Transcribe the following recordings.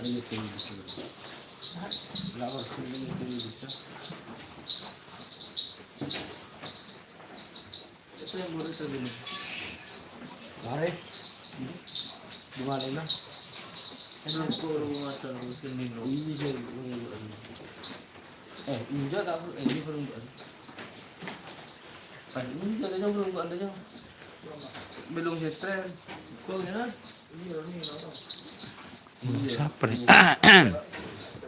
Ini tinggi bisa. Lawar sini tinggi bisa. Itu yang baru tadi nih. Mari. Gimana ini? Enak kok rumah taruh sini loh. Ini saya injak tak perlu. Ini perlu. Ini katanya belum ada. Belum setrem. Kau ya? Siapa nih?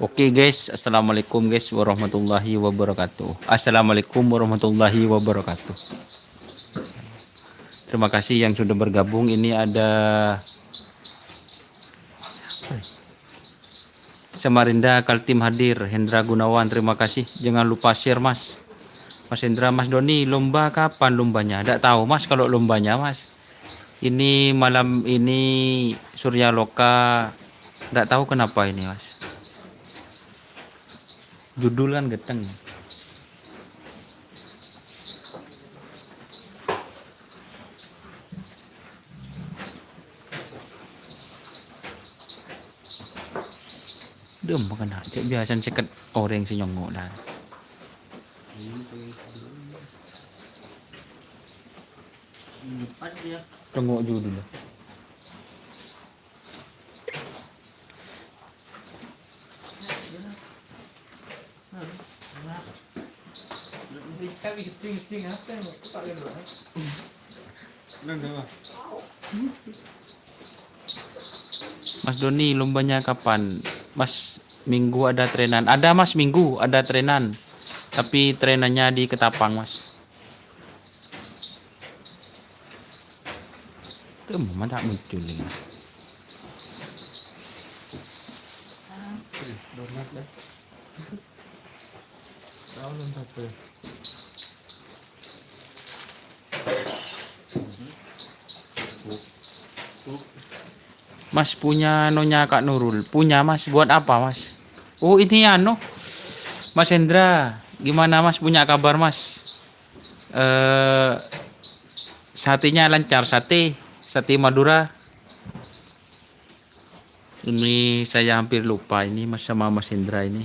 Oke guys, assalamualaikum guys warahmatullahi wabarakatuh. Assalamualaikum warahmatullahi wabarakatuh. Terima kasih yang sudah bergabung. Ini ada Samarinda Kaltim hadir, Hendra Gunawan, terima kasih. Jangan lupa share mas. Mas Hendra, Mas Doni, lomba kapan lombanya? Tidak tahu mas kalau lombanya mas. Ini malam ini Surya Loka, tidak tahu kenapa ini mas. Judul kan geteng. Dem makan aja biasa ceket orang si nyongok dah. Tengok dulu. Mas Doni, lombanya kapan? Mas, minggu ada trenan. Ada mas, minggu ada trenan. Tapi trenannya di Ketapang mas. Tuh, mama tak muncul ini. Donat lah. Tahu apa? Mas punya Nonya Kak Nurul. Punya mas, buat apa mas? Oh ini ano Mas Hendra, gimana mas, punya kabar mas? Satenya lancar, sate Madura. Ini saya hampir lupa ini mas sama Mas Hendra ini.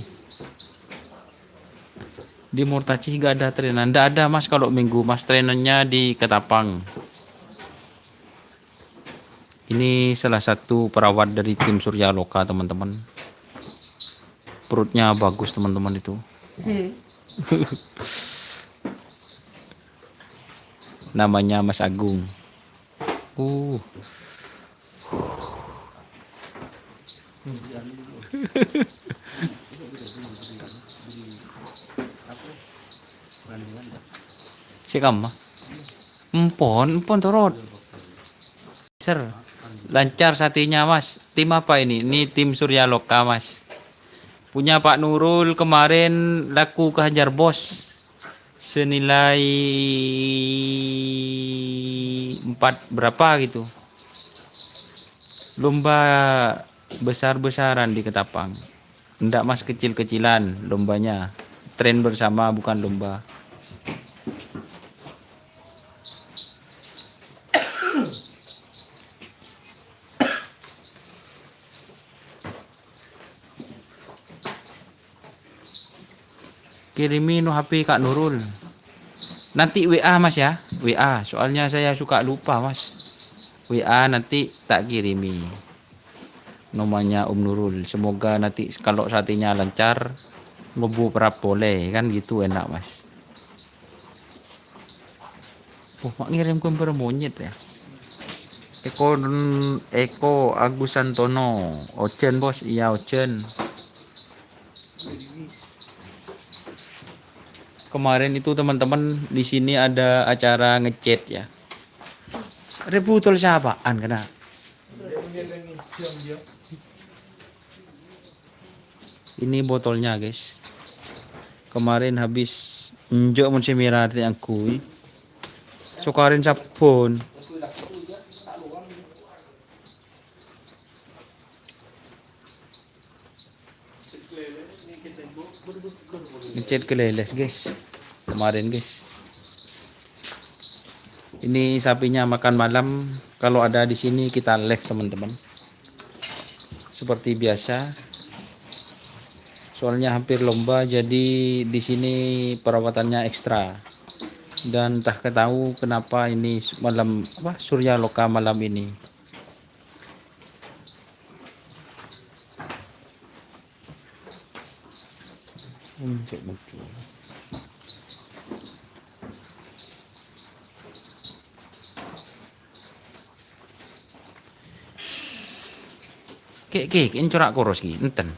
Di Murtaci gak ada trenan. Nggak ada mas kalau minggu mas, trenannya di Ketapang. Ini salah satu perawat dari tim Surya Loka teman-teman. Perutnya bagus teman-teman itu. Namanya Mas Agung. Si kamu empon turut. Ser. Lancar satenya mas. Tim apa ini? Ini tim Surya Loka mas. Punya Pak Nurul kemarin laku kehajar bos senilai 4 berapa gitu. Lomba besar-besaran di Ketapang. Enggak mas, kecil-kecilan lombanya. Tren bersama bukan lomba. Kirimin HP Kak Nurul. Nanti WA mas ya. WA, soalnya saya suka lupa mas. WA nanti tak kirimi. Nomornya Om Nurul. Semoga nanti kalau satenya lancar, ngebu perap boleh kan gitu, enak mas. Oh mak ngirim gambar monyet ya. Eko Agus Santono. Ochen bos, iya Ochen. Kemarin itu teman-teman di sini ada acara ngechat ya. Rebutol siapaan kena? Ini botolnya guys. Kemarin habis njok musim merah yang kui. Sokarin sabun. Ngechat keleles guys. Kemarin guys. Ini sapinya makan malam. Kalau ada di sini kita live teman-teman. seperti biasa. Soalnya hampir lomba, jadi di sini perawatannya ekstra. Dan tak ketahui kenapa ini malam Surya Loka malam ini. Cek buku. Kek ini corak koros ki enten.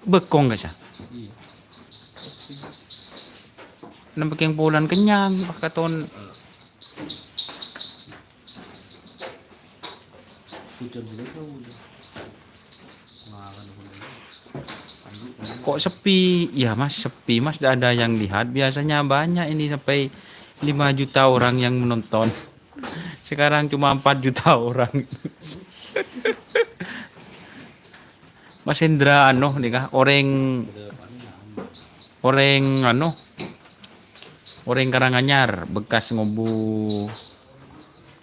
Bekong gak sah? Iya. Nampak yang pulan kenyang katon. Hujan juga tuh udah. Ngakan udah. Kok sepi? Ya mas, sepi mas, tidak ada yang lihat. Biasanya banyak ini, sampai 5 juta orang yang menonton. Sekarang cuma 4 juta orang. Mas Hendra nih kah orang Karanganyar, bekas ngobu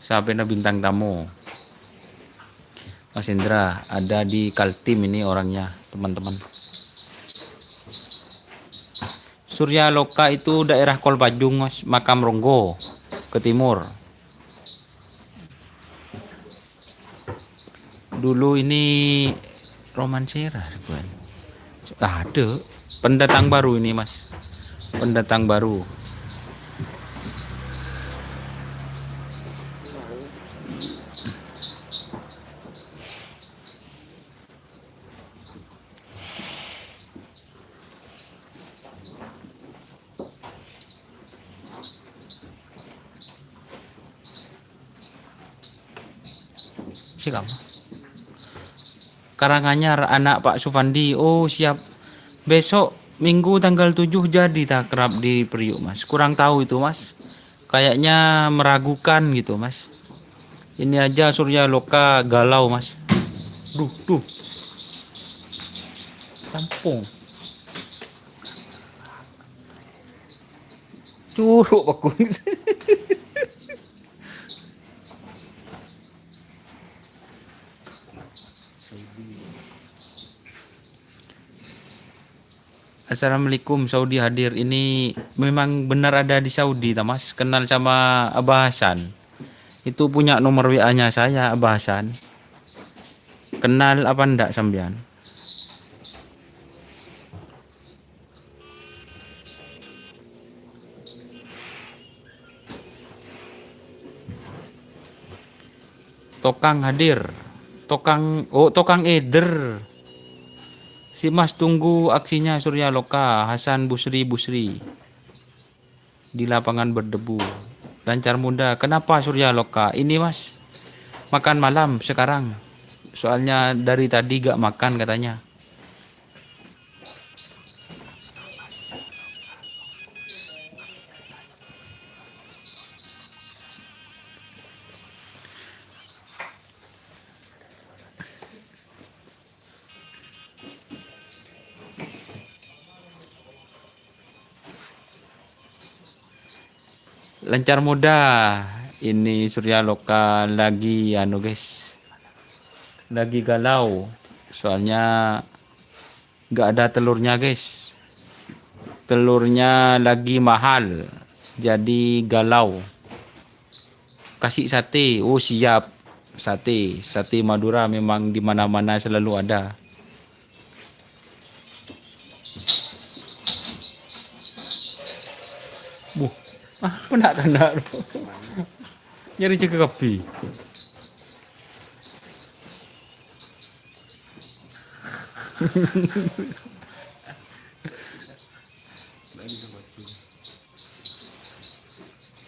sampai na bintang tamu. Mas Hendra ada di Kaltim ini orangnya, teman-teman. Surya Loka itu daerah Kolbajung, Mas, Makam Ronggo ke timur. Dulu ini Romansera bukan? Ada pendatang baru ini, Mas. Pendatang baru. Siapa? Karanganyar, anak Pak Sufandi. Oh siap. Besok Minggu tanggal 7 jadi takrab di Priuk, Mas. Kurang tahu itu, Mas. Kayaknya meragukan gitu, Mas. Ini aja Surya Loka galau, Mas. Duh. Tampung. Curuk aku. Assalamualaikum, Saudi hadir. Ini memang benar ada di Saudi, Mas. Kenal sama Abah Hasan. Itu punya nomor WA-nya saya, Abah Hasan. Kenal apa ndak sampean? Tokang hadir. Tokang Eder. Si Mas tunggu aksinya Surya Loka, Hasan Busri di lapangan berdebu. Lancar muda. Kenapa Surya Loka? Ini Mas, makan malam sekarang. Soalnya dari tadi gak makan katanya. Lancar muda. Ini Surya Loka lagi guys. Lagi galau. Soalnya gak ada telurnya, guys. Telurnya lagi mahal. Jadi galau. Kasih sate. Oh, siap. Sate Madura memang di mana-mana selalu ada. Apa nak kena nyari jaga kopi.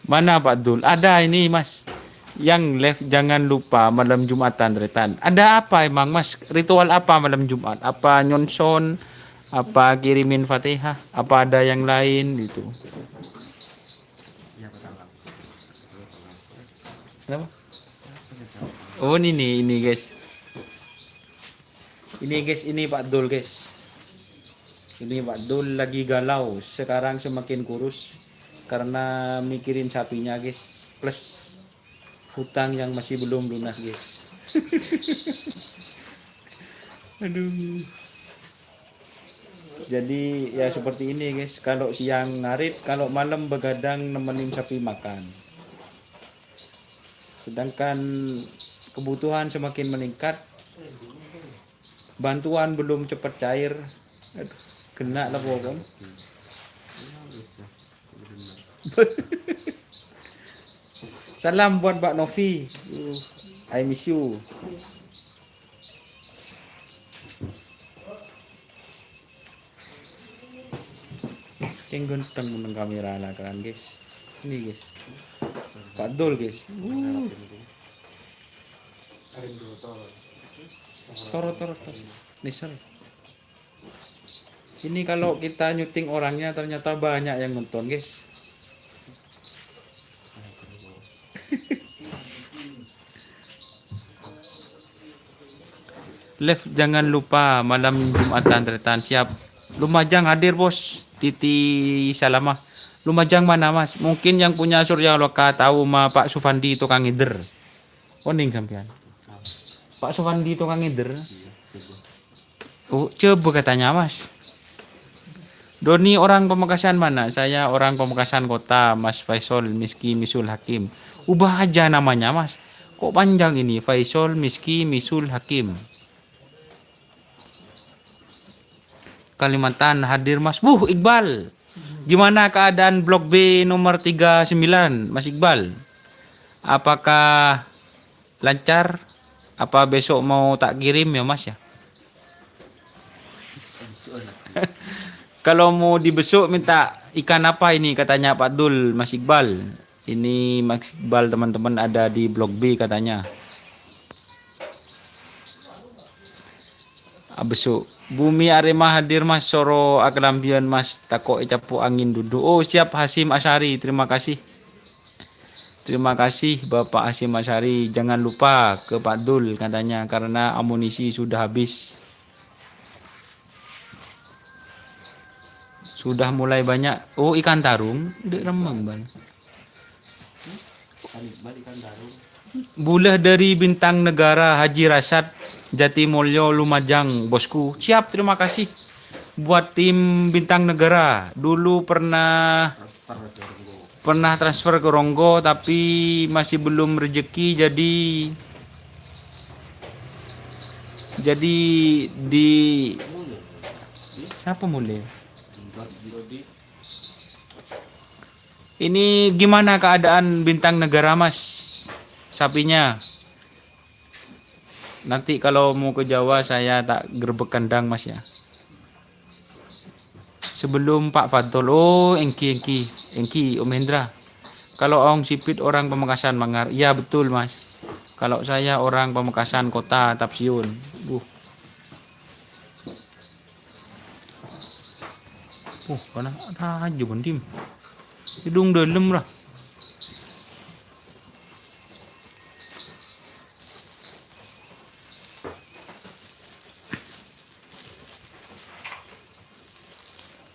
Mana Pak Dul? Ada ini Mas. Yang live jangan lupa malam Jumatan Retan. Ada apa emang Mas? Ritual apa malam Jumat? Apa nyonson? Apa kirimin Fatihah? Apa ada yang lain gitu? Kenapa? Oh ini guys. Ini Pak Dul guys. Ini Pak Dul lagi galau. Sekarang semakin kurus karena mikirin sapinya guys. Plus hutang yang masih belum lunas guys. Aduh. Jadi ya seperti ini guys, kalau siang ngarit, kalau malam begadang nemenin sapi makan. Sedangkan kebutuhan semakin meningkat, bantuan belum cepat cair. Aduh, kena lah pokoknya. Salam buat Mbak Novi. I miss you. Yang ganteng menang kamera lah kan guys. Ini guys. Pak Dul guys. Toro. Nisel. Ini kalau kita nyuting orangnya ternyata banyak yang nonton guys. Live jangan lupa malam Jumatan Tretan siap. Lumajang hadir bos. Titi Salamah. Lumajang mana mas? Mungkin yang punya Surya Loka tahu mah Pak Sufandi tukang ngider. Oning sampean. Pak Sufandi tukang ngider. Oh, coba katanya mas. Doni orang Pamekasan mana? Saya orang Pamekasan Kota, Mas Faisal Miski Misul Hakim. Ubah aja namanya mas. Kok panjang ini? Faisal Miski Misul Hakim. Kalimantan hadir mas. Iqbal. Gimana keadaan blok B nomor 39 Mas Iqbal? Apakah lancar? Apa besok mau tak kirim ya mas ya? Kalau mau dibesuk minta ikan apa ini katanya Pak Dul Mas Iqbal. Ini Mas Iqbal teman-teman ada di blok B katanya. Besok Bumi Arema hadir mas. Soro Aklambian mas. Takok capu angin duduk. Oh siap Hasim Asyari. Terima kasih. Terima kasih Bapak Hasim Asyari. Jangan lupa ke Pak Dul katanya karena amunisi sudah habis. Sudah mulai banyak. Oh ikan tarung. Dek remang bal. Bulah dari Bintang Negara Haji Rasad Jatimulyo Lumajang bosku. Siap, terima kasih buat tim Bintang Negara. Dulu pernah transfer ke Ronggo tapi masih belum rezeki jadi di siapa mulai? Ini gimana keadaan Bintang Negara mas? Sapinya. Nanti kalau mau ke Jawa saya tak gerbek kandang mas ya. Sebelum Pak Fadol. Oh Engki Om Hendra. Kalau Ong Sipit orang Pamekasan Manggar. Ya betul mas. Kalau saya orang Pamekasan Kota Tapsiun. Karena aja bendim. Hidung dalam lah.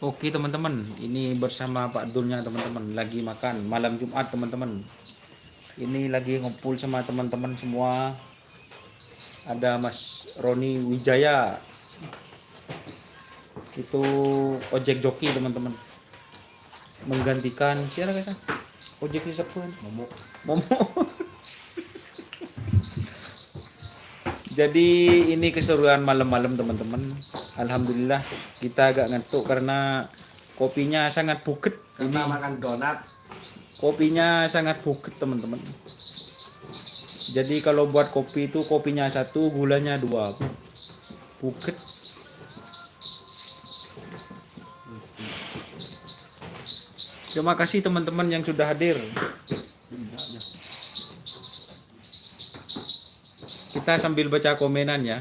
Oke teman-teman, ini bersama Pak Dulnya teman-teman, lagi makan malam Jumat teman-teman. Ini lagi ngumpul sama teman-teman semua. Ada Mas Roni Wijaya, itu ojek joki teman-teman, menggantikan siapa guys? Ojek siapa? Momo. Jadi ini keseruan malam-malam teman-teman. Alhamdulillah kita agak ngantuk karena kopinya sangat buket. Karena makan donat. Kopinya sangat buket teman-teman. Jadi kalau buat kopi itu kopinya 1, gulanya 2. Buket. Terima kasih teman-teman yang sudah hadir. Kita sambil baca komenan ya.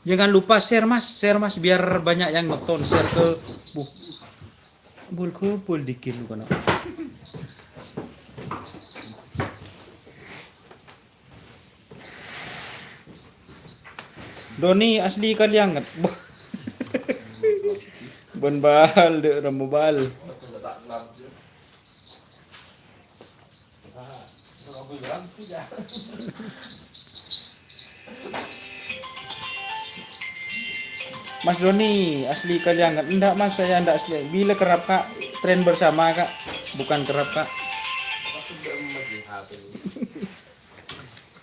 Jangan lupa share mas biar banyak yang nonton. Share ke bol dikit lu kan. Doni asli kalian nget. Bon bal de rambal. Aku bilang tidak. Mas Doni, asli Kaliangat. Enggak mas, saya enggak asli. Bila kerap kak, tren bersama kak, bukan kerap kak. Aku tidak memiliki HP.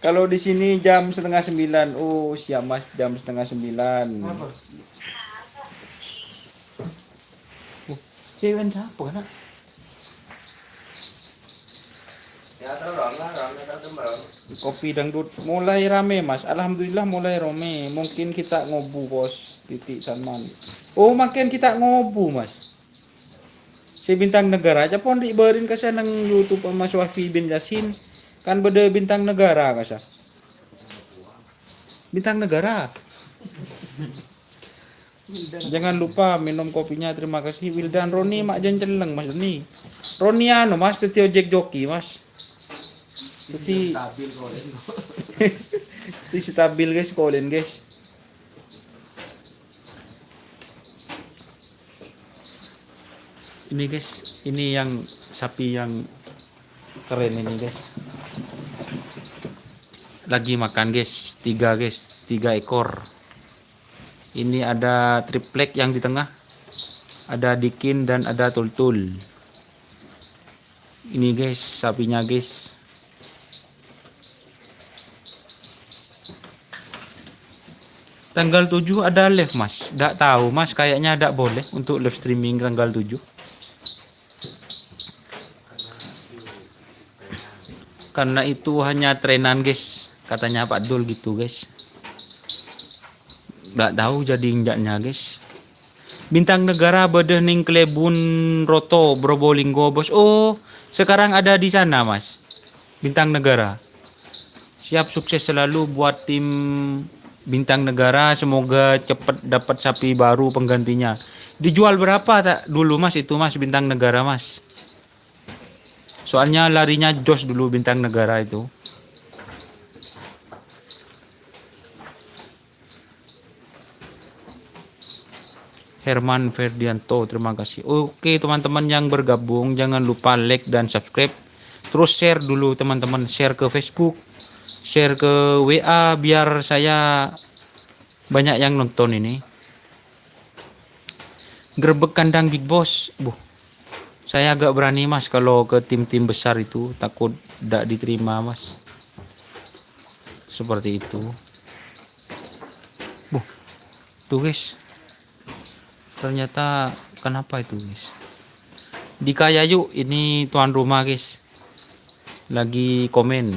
Kalau di sini jam 8:30. Oh siap mas, jam 8:30. Apa? Cewek siapa kan? Ya terus lah, tembak. Kopi dangdut mulai rame mas. Alhamdulillah mulai rame. Mungkin kita ngobu bos. Titik Salman. Oh makin kita ngobu mas. Si bintang negara aja pun dibarin kasih nang YouTube sama Wafi bin Yasin. Kan beda bintang negara kasih. Bintang negara. Jangan lupa minum kopinya. Terima kasih Wildan Roni mak jan celeng mas Doni. Roni anu mas teti ojek joki mas. Teti Stabil kolen. teti stabil guys kolen guys. Ini guys, ini yang sapi yang keren ini guys. Lagi makan guys, 3 ekor. Ini ada triplek yang di tengah, ada dikin dan ada tultul. Ini guys sapinya guys. Tanggal 7 ada live mas. Nggak tahu mas, kayaknya nggak boleh untuk live streaming tanggal 7. Karena itu hanya trenan guys, katanya Pak Dul gitu guys. Nggak tahu jadi injaknya guys. Bintang negara bedening Klebun Roto Probolinggo bos. Oh sekarang ada di sana mas, bintang negara. Siap sukses selalu buat tim bintang negara, semoga cepat dapat sapi baru penggantinya. Dijual berapa tak dulu mas itu mas bintang negara mas? Soalnya larinya jos dulu bintang negara itu. Herman Ferdianto, terima kasih. Oke teman-teman yang bergabung, jangan lupa like dan subscribe. Terus share dulu teman-teman, share ke Facebook, share ke WA biar saya banyak yang nonton ini. Gerbek kandang Big Boss. Saya agak berani mas kalau ke tim-tim besar itu, takut tidak diterima mas. Seperti itu. Tuh guys. Ternyata kenapa itu guys? Di Kayayu ini tuan rumah guys. Lagi komen.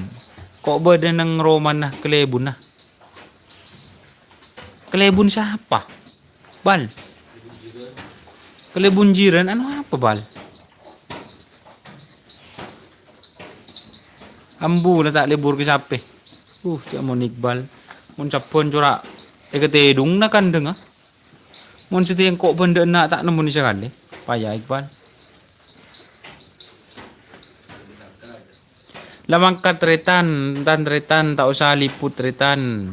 Kok beda nang roman nah Klebun nah? Klebun siapa? Bal. Klebun jiran anu apa bal? Ambu lah tak libur ke sape. Cak mon Iqbal. Mon sapon corak. Ketedung na kandeng ah. Mon setiang kok benda nak tak nemu ni sekali. Payah Iqbal. Lamangkat tretan, tan tretan tak usah liput tretan.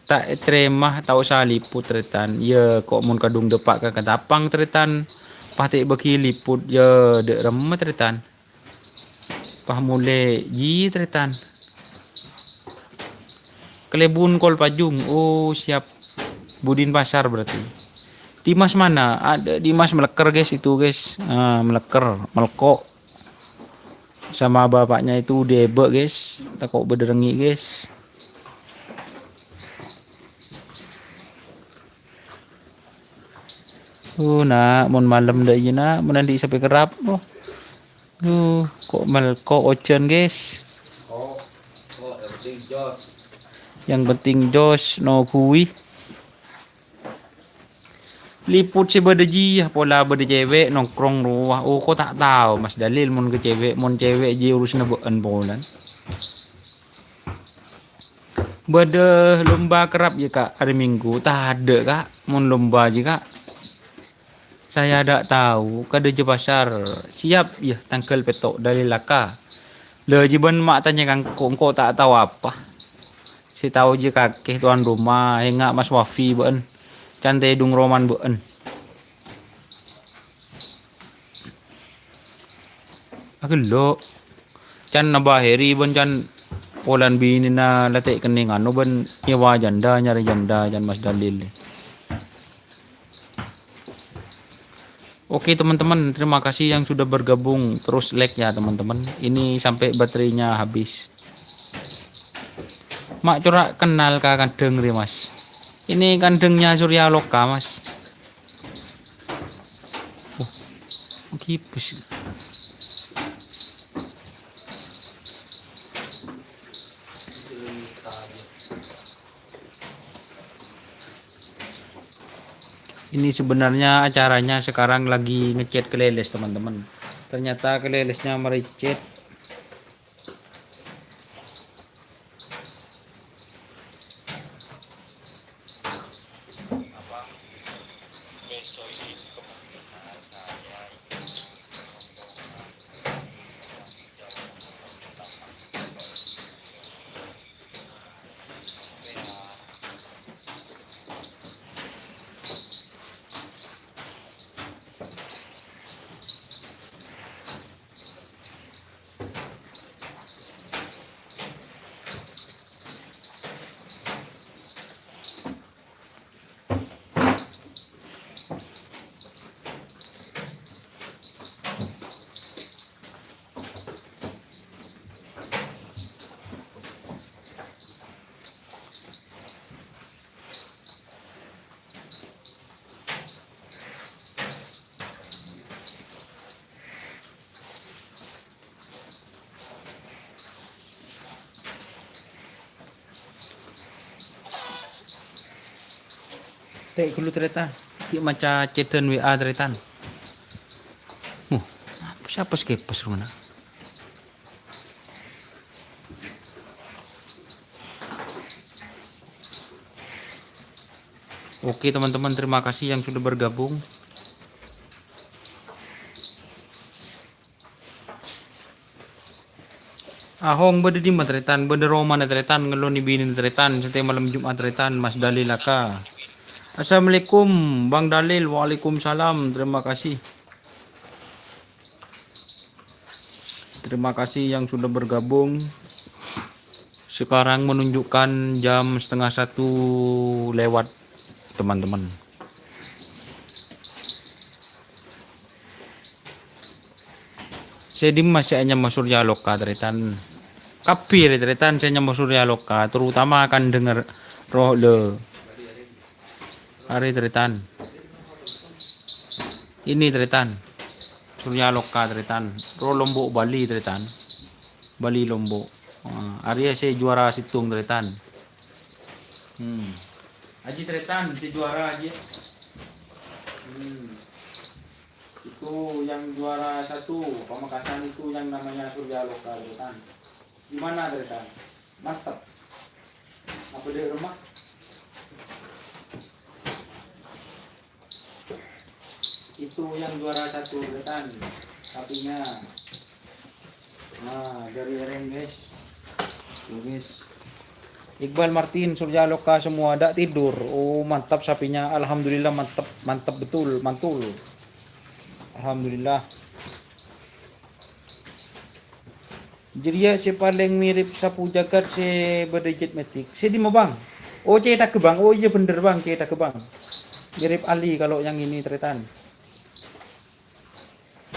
Tak terima tak usah liput tretan. Ya kok mon kadung depak ke katapang tretan. Patik bagi liput ya dek remeh tretan. Pah mule ji tretan. Klebun Kol Pajung. Oh siap. Budin Pasar berarti. Dimas mana? Ada Dimas Meleker guys itu guys. Meleker, Melkok. Sama bapaknya itu Debe guys. Takut bederengi guys. Nak mon malam dah je nak. Menandi sampai kerap. Kok Melkok Ocen guys. Yang penting jos. Yang penting jos no kui. Liput si berdeji pola berde cewek nongkrong ruah. Oh kok tak tahu mas dalil mon ke cewek, mon cewek je urusna beun polan. Berde lomba kerap je kak hari Minggu. Tak ada kak mon lomba je kak. Saya tak tahu kada je pasar. Siap ya tangkel petok dalil laka. Le jiban mak tanya kang kok tak tahu apa. Si tahu je kakek tuan rumah hingga Mas Wafi beun. Cantai dung roman beun. Agelo Can nabaheri ban can polan bini na latik kening anu ban nyewa janda nyari janda can Mas Dalil. Oke teman-teman, terima kasih yang sudah bergabung. Terus like ya teman-teman. Ini sampai baterainya habis. Mak corak kenal ka kandeng ri Mas. Ini kandengnya Surya Loka Mas. Oh, kipus. Ini sebenarnya acaranya sekarang lagi ngechat Keleles teman-teman. Ternyata Kelelesnya mericet. Tek dulu cerita, ki maca ceten WA ceretan. Siapa skepes rumah? Oke teman-teman, terima kasih yang sudah bergabung. Ahong bade di matretan, bade Roma na tretan, ngeloni bini tretan, setiap malam Jumat tretan, Mas Dalil Laka. Assalamualaikum Bang Dalil. Waalaikumsalam. Terima kasih. Terima kasih yang sudah bergabung. Sekarang menunjukkan jam 12:30 lewat teman-teman. Sedim masih hanya Surya Loka tretan. Kapir tretan saya nyama Surya Loka, terutama akan dengar roh le. Hari tretan. Ini tretan. Surya Loka tretan. Ro Lombok Bali tretan. Bali Lombok. Arya saya juara situng tretan. Aji tretan si juara aja. Itu yang juara 1 Pamekasan itu yang namanya Surya Loka tretan. Gimana tretan? Mantap. Apa di rumah? Itu yang juara 1 tretan. Sapinya. Nah, dari Eren guys. Tuh guys. Iqbal Martin, Surya Loka semua ada tidur. Oh, mantap sapinya. Alhamdulillah mantap, mantap betul, mantul. Alhamdulillah. Jadi ya si paling mirip sapu jagat si berdejit metik. Si di bang. Oh, cetak ke bang. Oh iya bener bang, cetak ke bang. Mirip Ali kalau yang ini tretan.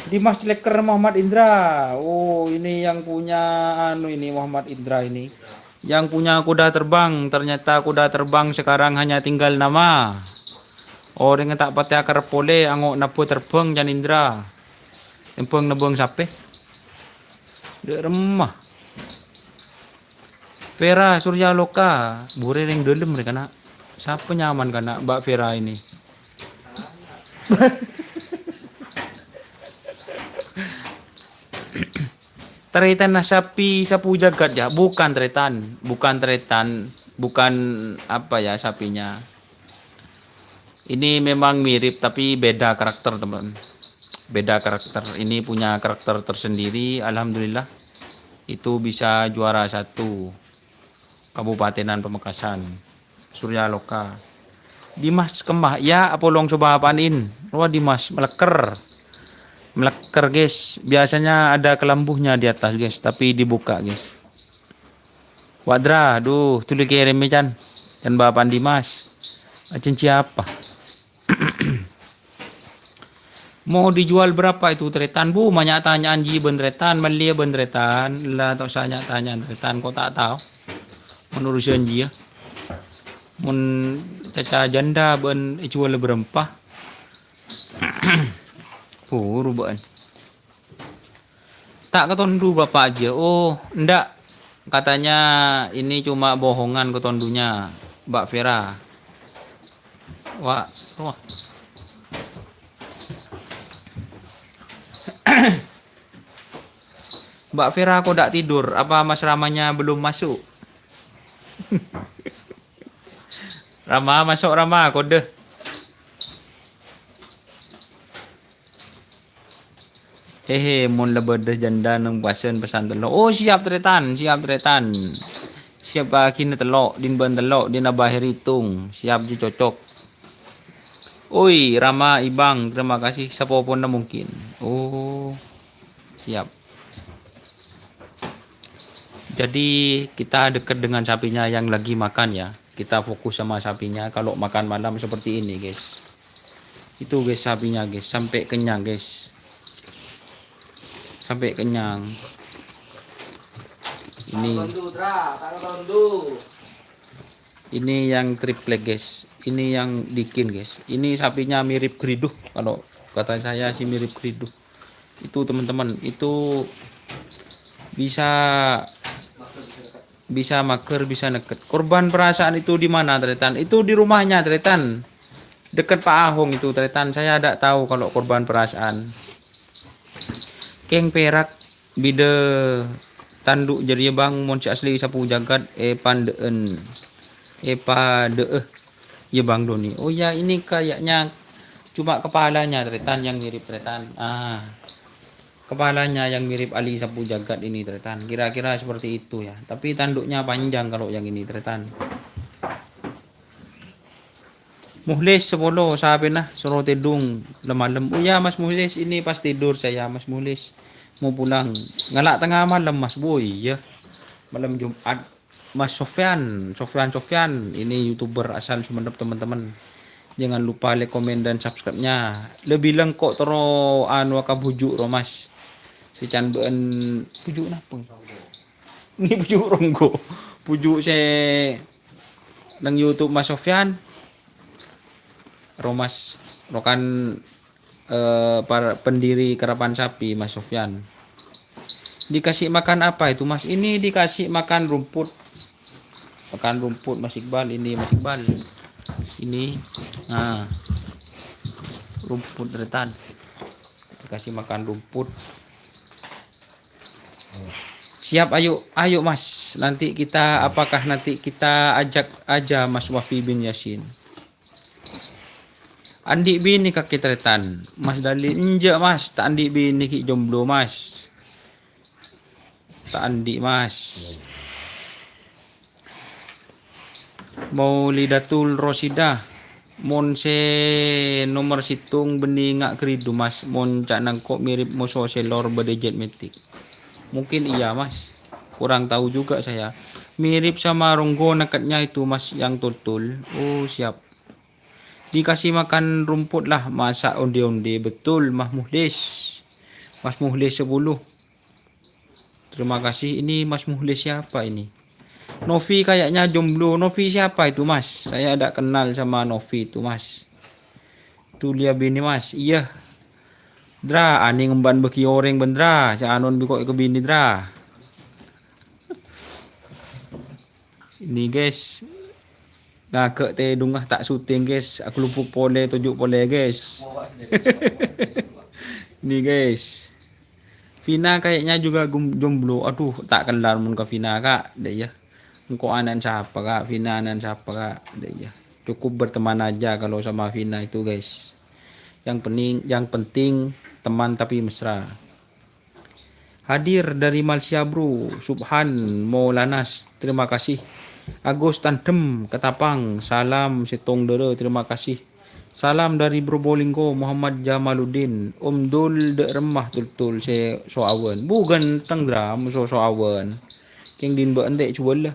Dimas Celeker Muhammad Indra. Oh, ini yang punya ini Muhammad Indra ini. Yang punya kuda terbang. Ternyata kuda terbang sekarang hanya tinggal nama. Oh, dengan tak pati akar pole angok napu terbang Jan Indra. Empeng nebeng sape. Dek remah. Vera Surya Loka, bure ring delem mereka nak. Siapa nyaman kan nak Mbak Vera ini? Tretan sapi sapu jagat ya, bukan tretan, bukan apa ya sapinya. Ini memang mirip tapi beda karakter teman. Beda karakter. Ini punya karakter tersendiri. Alhamdulillah itu bisa juara 1 Kabupatenan Pamekasan. Surya Loka. Dimas Kemah ya apolong coba apaanin. Wah Dimas meleker. Meleker guys. Biasanya ada kelambuhnya di atas guys, tapi dibuka guys. Wadra, aduh, tuh kirim Chan. Dan Bapak Dimas. Acen siapa? Mau dijual berapa itu tretan bu? Banyak tanyaan ji bendretan, melia bendretan. Lah tak usah tanya tretan, kau tak tahu. Menurut janji ya. Mun caca janda ben jual berempah. Rubaan. Tak ketondu bapak aja. Oh, ndak. Katanya ini cuma bohongan ketondunya Mbak Vera. Wah. Mbak Vera kok tidak tidur? Apa Mas Ramanya belum masuk? Rama masuk Rama kode. Hehe, mun lebede janda nang pasen pesan telok. Oh siap tretan. Siap kini telok, din ben telok, din abah hitung. Siap ji cocok. Oi, Rama Ibang, terima kasih. Siapa pun mungkin. Oh, siap. Jadi kita dekat dengan sapinya yang lagi makan ya. Kita fokus sama sapinya. Kalau makan malam seperti ini guys. Itu guys sapinya guys. Sampai kenyang guys. Sampai kenyang. Ini yang triplek guys. Ini yang dikin guys. Ini sapinya mirip geriduh. Kalau kata saya sih mirip geriduh. Itu teman-teman. Itu bisa mager, bisa neket. Korban perasaan itu di mana tretan? Itu di rumahnya tretan. Dekat Pak Ahong itu tretan. Saya tidak tahu kalau korban perasaan. Keng perak bide tanduk jadi bang mon asli sapu jagat pandeen ya bang Doni. Oh ya ini kayaknya cuma kepalanya tretan yang mirip tretan. Kepalanya yang mirip Ali sapu jagat ini tretan. Kira-kira seperti itu ya. Tapi tanduknya panjang kalau yang ini tretan. Muhlis 10 sabi na suruh tidung lemalem. Oh ya Mas Muhlis ini pas tidur saya Mas Muhlis mau pulang ngalak tengah malam Mas boy ya malam Jumat. Mas Sofyan ini YouTuber asal Sumenep teman-teman. Jangan lupa like, komen dan subscribe-nya. Lebih lengkok tero anu ka bujuk ro Mas. Si can beun bujuk napa? Ini bujuk ronggo. Bujuk se nang YouTube Mas Sofyan. Romas rokan para pendiri kerapan sapi Mas Sofyan. Dikasih makan apa itu Mas? Ini dikasih makan rumput. Makan rumput Mas Iqbal. Ini Mas Iqbal. Ini rumput retan. Dikasih makan rumput. Siap, ayo Mas. Nanti kita nanti kita ajak aja Mas Wafi bin Yasin. Andi bini kaki tretan Mas Dali injak Mas. Tak andi bini ki jomblo Mas. Tak andi Mas. Maulidatul Rosidah mon se nomor situng bening ngak keridu Mas. Mon cak nangkok mirip musuh selor bedejet metik. Mungkin iya Mas. Kurang tahu juga saya. Mirip sama ronggo nekatnya itu Mas yang tutul. Oh siap. Dikasih makan rumput lah, masak onde-onde. Betul Mas Muhlis 10. Terima kasih. Ini Mas Muhlis siapa ini? Novi kayaknya jomblo. Novi siapa itu Mas? Saya tidak kenal sama Novi itu Mas. Itu dia bini Mas. Iya Dra ani ngemban beki oreng bendra. Canon biko ke bini Dra. Ini guys. Nah ke te dungah tak syuting guys. Aku lupa tujuk pole guys. Nih guys. Vina kayaknya juga jomblo. Aduh tak kenal mun ke Vina kak. Deh ya. Engkau anan siapa kak? Vina anan siapa kak? Deh ya. Cukup berteman aja kalau sama Vina itu guys. Yang penting teman tapi mesra. Hadir dari Malaysia bro. Subhan Maulanas. Terima kasih. Agus Tandem Ketapang. Salam Setong Dere. Terima kasih. Salam dari Probolinggo, Muhammad Jamaluddin. Om Dul de remah tul se so awen. Bukan tenggram so awen. Keng din ba ande jual lah.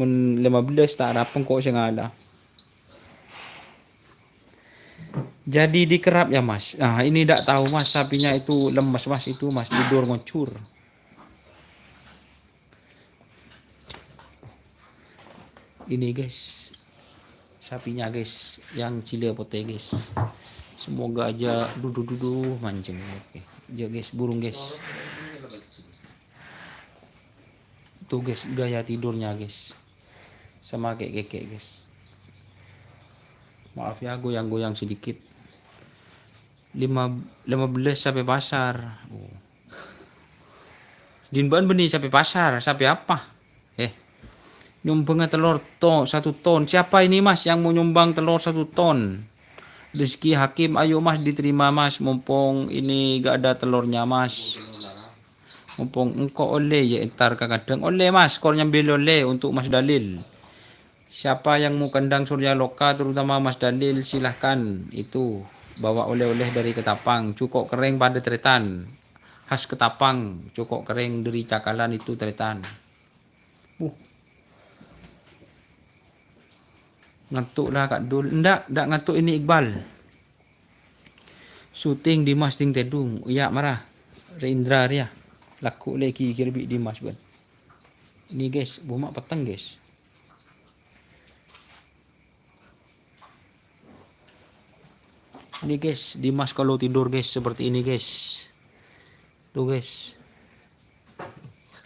Men 15 tak rapeng kok sing ala. Jadi dikerap ya mas. Nah ini tidak tahu mas, sapinya itu lemas mas, itu mas tidur ngocur. Ini guys, sapinya guys, yang cile pote guys. Semoga aja dudu mancing. Oke, ya guys, burung guys. Tuh guys, gaya tidurnya guys, sama kayak kekek guys. Maaf ya, goyang-goyang sedikit. 15 sampai pasar. Oh. Dinban benih sampai pasar, sampai apa? Nyumbang telur 1 ton. Siapa ini mas yang mau nyumbang telur 1 ton? Rizky Hakim, ayo mas diterima mas. Mumpung ini gak ada telurnya mas. Mumpung engkau oleh ya entar kadang oleh mas. Kornya beli oleh untuk Mas Dalil. Siapa yang mau kandang Surya Loka terutama Mas Dalil silahkan itu bawa oleh-oleh dari Ketapang. Cukok kering pada tretan. Khas Ketapang, cukok kering dari Cakalan itu tretan. Ngantuk lah Kak Dul. Ndak ngantuk ini Iqbal. Syuting di Mas Ting Tedung. Ya marah. Reindra Ria. Laku lagi kirbi di Mas ban. Ini guys, bumak petang guys. Ini guys, Dimas kalau tidur guys seperti ini guys. Tuh guys.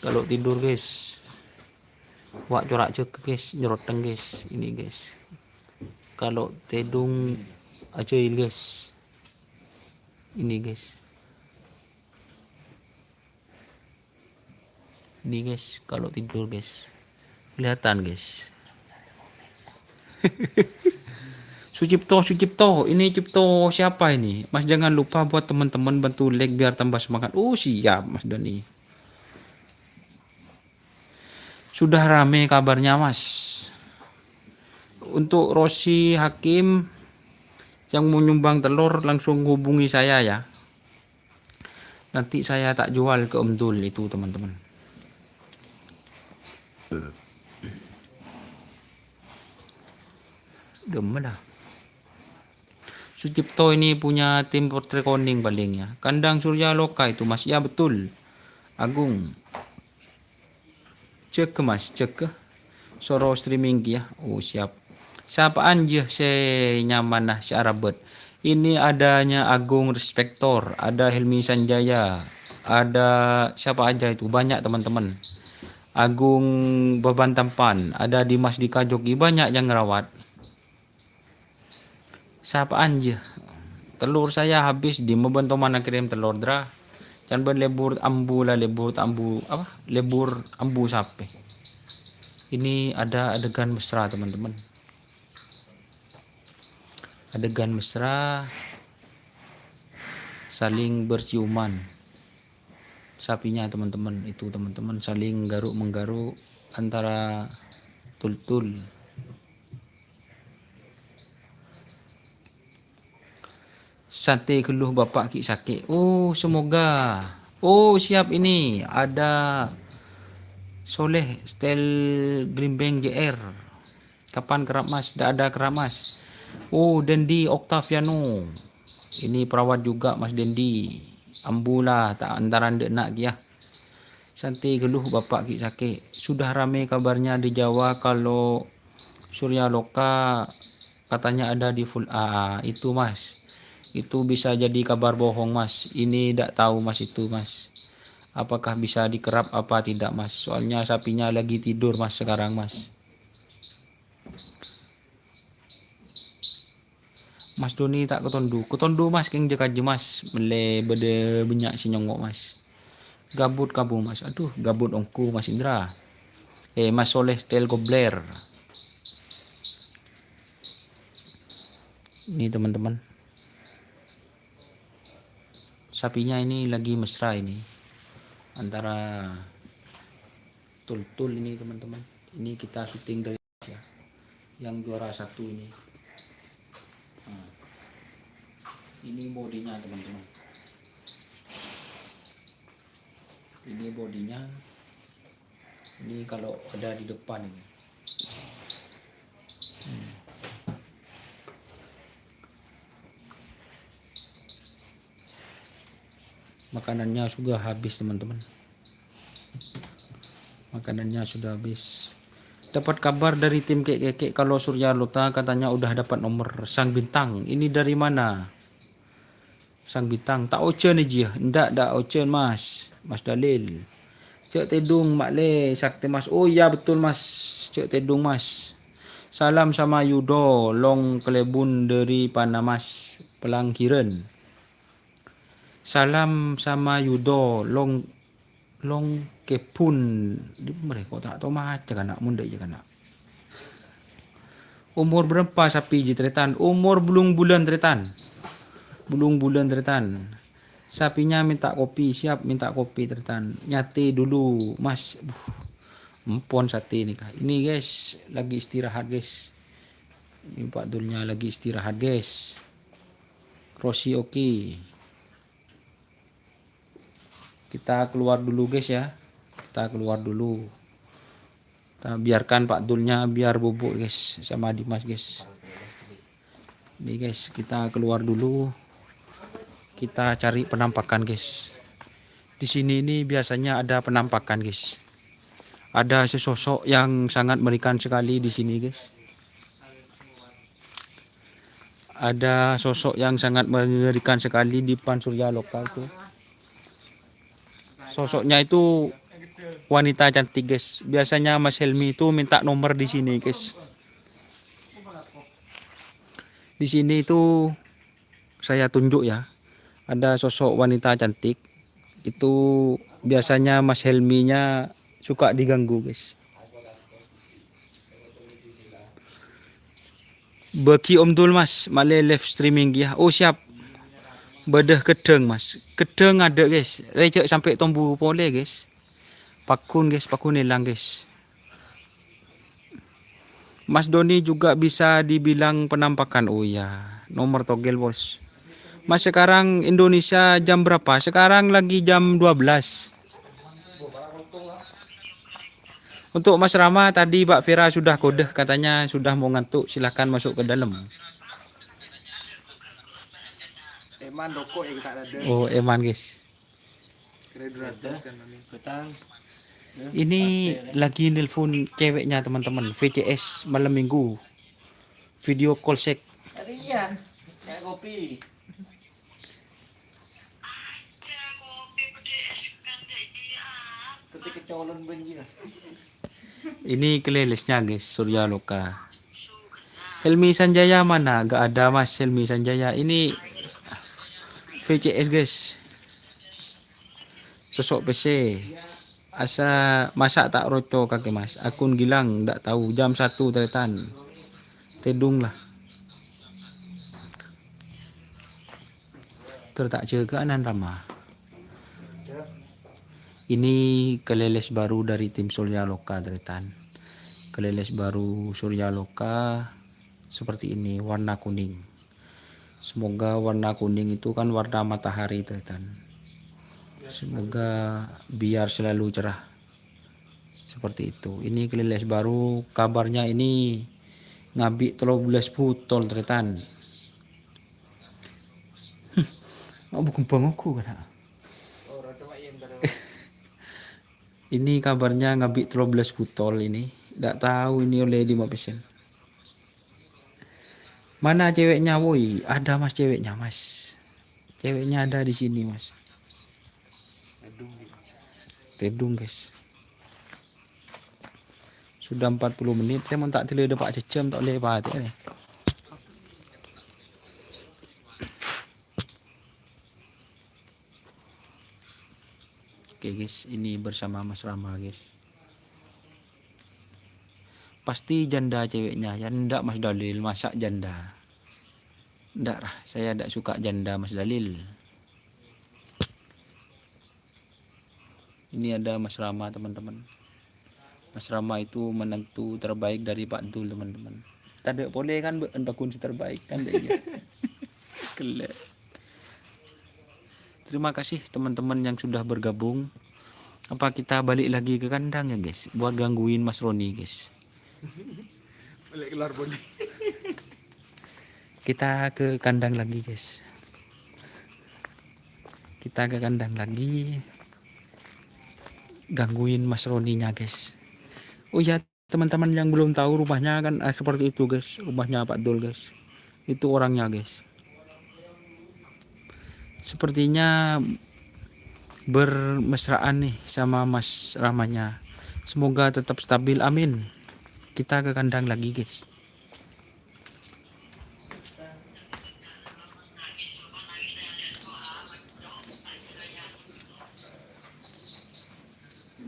Kalau tidur guys. Wak corak cek guys, nyeroteng guys. Ini guys. Kalau tedung aja guys. Ini guys. Ini guys, kalau tidur guys. Kelihatan guys. Sucipto, ini Cipto siapa ini? Mas jangan lupa buat teman-teman bantu like biar tambah semangat. Oh siap Mas Doni. Sudah rame kabarnya Mas. Untuk Rosi Hakim yang mau nyumbang telur langsung hubungi saya ya. Nanti saya tak jual ke Om Dul itu teman-teman. Demen dah. Sucipto ini punya tim portrait koning paling ya. Kandang Surya Loka itu Mas. Ya betul. Agung. Cek ke Mas, cek ke. Soro streaming ya. Oh siap. Siapa anja saya nyaman nah si Arabet. Ini adanya Agung Respektor, ada Helmi Sanjaya, ada siapa aja itu banyak teman-teman. Agung Beban Tampan, ada Dimas Dika Jogi, banyak yang ngerawat. Siapa anja? Telur saya habis di membantu mana kirim telur dra. Can lebur ambu lah lebur ambu apa? Lebur ambu sape. Ini ada adegan mesra teman-teman. Adegan mesra saling berciuman sapinya teman-teman, itu teman-teman saling garuk menggaruk antara tul-tul. Sate keluh bapak ki sakit. Oh semoga. Oh siap, ini ada Soleh Stel Grimbeng JR. Kapan kerap mas? Tidak ada kerap mas. Oh Dendi Octaviano. Ini perawat juga Mas Dendi. Ambula tak antaran dek nak ya. Santai geluh bapak ki sakit. Sudah rame kabarnya di Jawa kalau Surya Loka katanya ada di full A. Itu mas. Itu bisa jadi kabar bohong mas. Ini tidak tahu mas itu mas. Apakah bisa dikerap apa tidak mas. Soalnya sapinya lagi tidur mas sekarang mas. Mas Doni tak ketondu mas keng jeka mas mele bede banyak sinyongok mas. Gabut kabu mas, aduh gabut ongku mas Indra. Mas Soleh Stel Gobler. Ini teman-teman. Sapinya ini lagi mesra ini. Antara tul-tul ini teman-teman. Ini kita syuting dari ya. Yang juara 1 ini. Ini bodinya teman-teman. Ini bodinya. Ini kalau ada di depan ini. Makanannya sudah habis teman-teman. Makanannya sudah habis. Dapat kabar dari tim kek kalau Surya Lota katanya udah dapat nomor Sang Bintang. Ini dari mana? Sang Bintang. Tak ocen aja. Ndak ocen mas. Mas Dalil. Cek Tedung Mak Le Sakti mas. Oh ya betul mas. Cek Tedung mas. Salam sama Yudo Long Kelebun dari Panamas Pelangkiran. Salam sama Yudo Long Kepun di mereka tak tahu macam anak muda je kanak. Umur berapa sapi je tretan? Umur belum bulan tretan. Sapinya minta kopi, siap minta kopi tretan. Nyate dulu mas. Empon sate nih kah. Ini guys lagi istirahat guys. Ini Pak Dulnya lagi istirahat guys. Rosi oke. Kita keluar dulu guys ya. Kita keluar dulu. Kita biarkan Pak Dulnya biar bubuk guys sama Dimas guys. Ini guys kita keluar dulu. Kita cari penampakan guys. Di sini ini biasanya ada penampakan guys. Ada sesosok yang sangat mengerikan sekali di sini guys. Ada sosok yang sangat mengerikan sekali di depan Surya Loka itu. Sosoknya itu wanita cantik guys. Biasanya Mas Helmi itu minta nomor di sini guys. Di sini itu saya tunjuk ya. Ada sosok wanita cantik. Itu biasanya Mas Helminya suka diganggu guys. Bagi Om Dul mas, male live streaming ya. Oh siap. Bedah kedeng mas. Kedeng ada guys. Recek sampai tombu pole guys. Pakun guys, pakun hilang guys. Mas Doni juga bisa dibilang penampakan. Oh ya, nomor togel bos. Mas sekarang Indonesia jam berapa? Sekarang lagi jam 12. Untuk Mas Rama tadi Mbak Vera sudah kode katanya sudah mau ngantuk, silahkan masuk ke dalam. Eman rokok ya kita ada. Oh eman guys. Petang. Ini lagi nelpon ceweknya teman-teman. VCS malam minggu. Video call sek. Iya. Kayak kopi. Ketik kecolon benjir. Ini kelelesnya guys, Surya Loka. Helmi Sanjaya mana? Gak ada mas Helmi Sanjaya. Ini VCS guys. Sosok PC. Asa masak tak roco kaki mas. Akun Gilang ndak tahu jam 1 tretan. Tedung lah. Tertak jaga anan Rama. Ini keleles baru dari tim Surya Loka tretan. Keleles baru Surya Loka seperti ini warna kuning. Semoga warna kuning itu kan warna matahari tretan. Semoga biar selalu cerah seperti itu. Ini keleles baru kabarnya ini ngabik 13 botol tretan. Bukan bangku kan. Ini kabarnya ngabik 13 botol ini. Tidak tahu ini oleh 5%. Mana ceweknya woi? Ada mas ceweknya mas. Ceweknya ada di sini mas. Tedung guys. Sudah 40 menit. Saya mau tak tele dapat jam tak boleh pak ni. Oke guys, ini bersama Mas Rama guys. Pasti janda ceweknya, ya ndak Mas Dalil, masak janda. Ndak lah, saya ndak suka janda Mas Dalil. Ini ada Mas Rama teman-teman. Mas Rama itu menentu terbaik dari Pak Dul teman-teman. Tak ada boleh kan bakun terbaik kan deh ya. Kelak. Terima kasih teman-teman yang sudah bergabung. Apa kita balik lagi ke kandang ya guys, buat gangguin Mas Roni guys. Balik keluar boleh. Kita ke kandang lagi guys. Kita ke kandang lagi, gangguin Mas Roninya guys. Oh ya teman-teman yang belum tahu rumahnya kan seperti itu guys, rumahnya Pak Dul guys. Itu orangnya guys. Sepertinya bermesraan nih sama Mas Ramanya. Semoga tetap stabil, amin. Kita ke kandang lagi guys.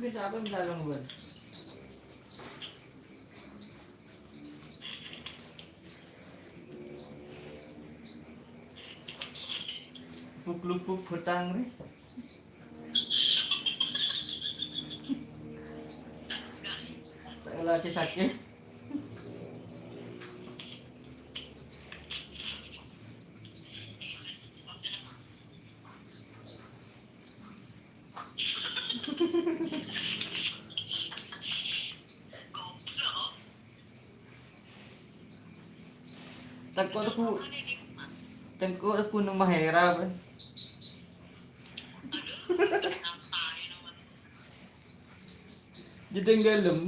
Bisa apa misalnya buat? Lupuk hutang nih. Tak lagi sakit. Tengkuk aku nama Hera kan. Jadi tenggelam.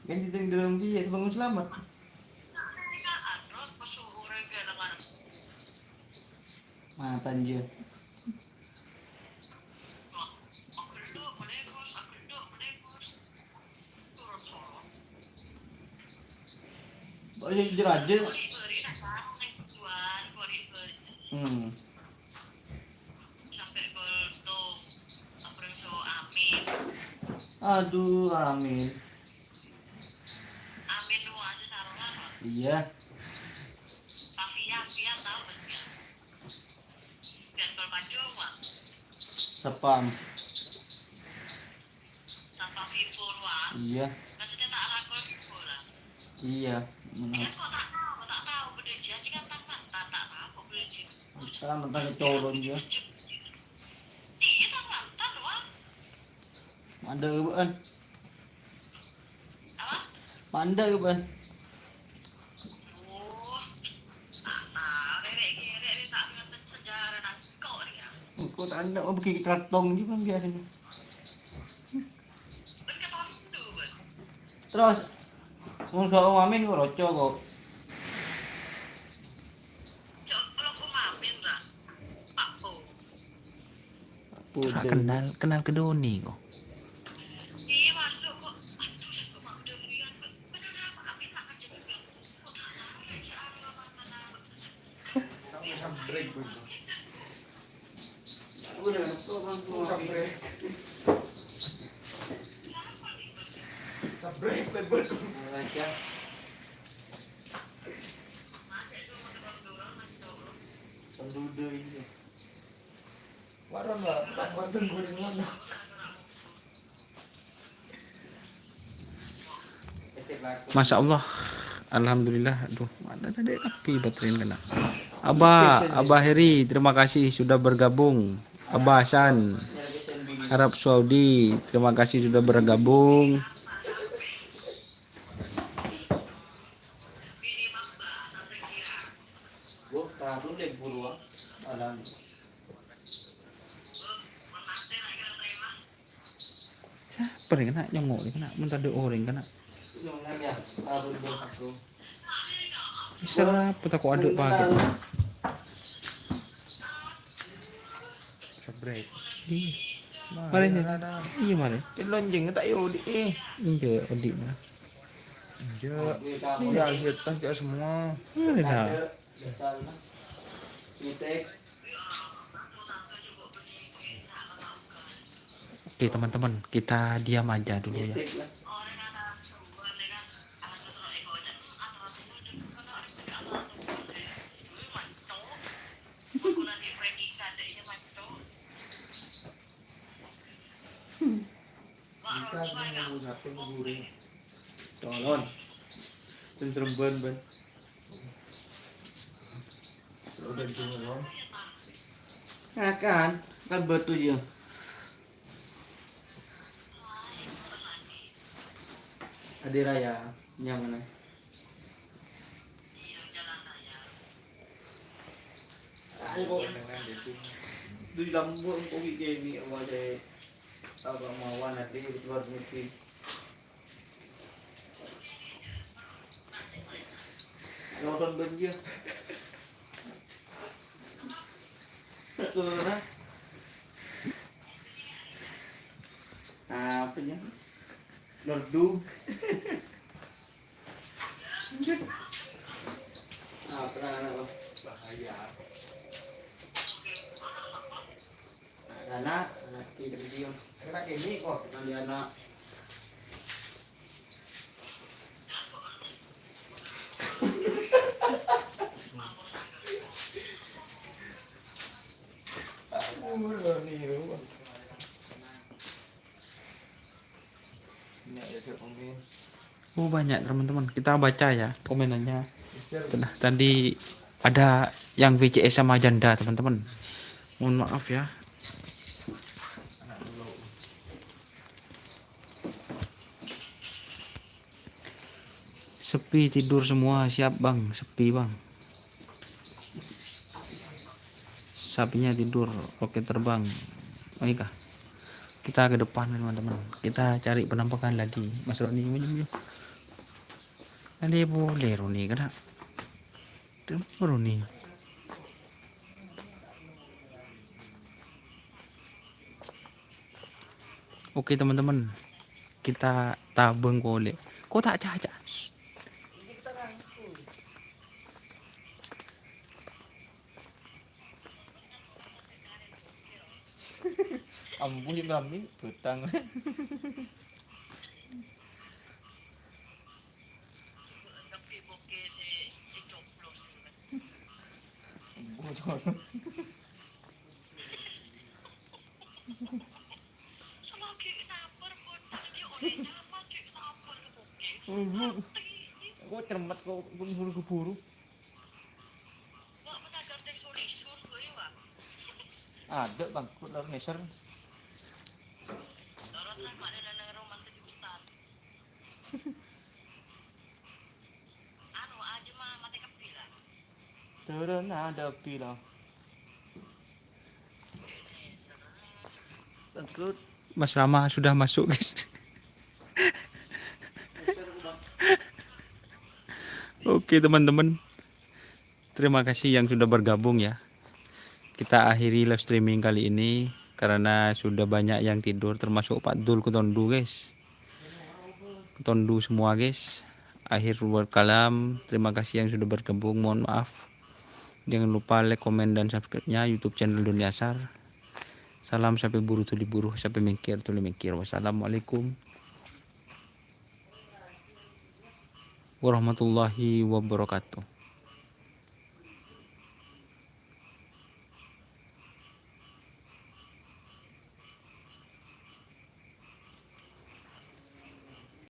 Kan di tenggelam dia bangun selamat. Matan dia. Boleh jeraja. Aduh, amin. Iya. Sepam. Iya. Iya. Sekarang mentang colon dia. Mandek kan? Mandek kan? Kau tak ada mau pergi tratong je kan biasanya. Terus, mau kau Amin kau roco kau. Kenal ke Doni kok. Masya Allah, alhamdulillah. Aduh, ada tadi api baterai kena. Abah Heri, terima kasih sudah bergabung. Abah Hasan, Arab Saudi, terima kasih sudah bergabung. Siapa yang kena nyongok ni kena mentah ada orang kena. Serap tak kau ada pakai. Sabret. Mari ni. Iya mari. Lonjeng tak yo di Iya adik mah. Ya kita ya semua. Mari dah. Oke teman-teman, kita diam aja dulu ya. sate goreng. Tolon. Seremban ban. Udah dulu. Nah kan batu ya. Adi Raya, yang mana? Di lambung kok gini awalnya abang mawan nanti luar mesti. Nonton banjir. Betul lah. Apa nya? Nordu. Apa anak bahaya. Anak tidak diam. Kita ini kok nanti anak. Oh banyak teman-teman, kita baca ya komenannya. Setelah tadi ada yang VCS sama janda teman-teman. Mohon maaf ya. Sepi tidur semua, siap bang, sepi bang. Sapinya tidur, oke terbang. Baiklah, kita ke depan teman-teman. Kita cari penampakan lagi. Mas Roni minum yuk. Tadi boleh Roni kena. Roni. Oke teman-teman, kita tabung boleh. Kok tak caca? Ambu yang kami hutang. Kok cermat kok buru-buru. Ada bangkut lalu neser. Turun ada pila. Bangkut. Mas Rama sudah masuk guys. Oke teman-teman, terima kasih yang sudah bergabung ya. Kita akhiri live streaming kali ini karena sudah banyak yang tidur, termasuk Pak Dul Ketondu guys. Ketondu semua guys. Akhir berkalam, terima kasih yang sudah bergabung. Mohon maaf. Jangan lupa like, komen, dan subscribe-nya YouTube channel Dunia Asar. Salam sampai buru tuli buruh, sampai mikir tuli mikir. Wassalamualaikum warahmatullahi wabarakatuh.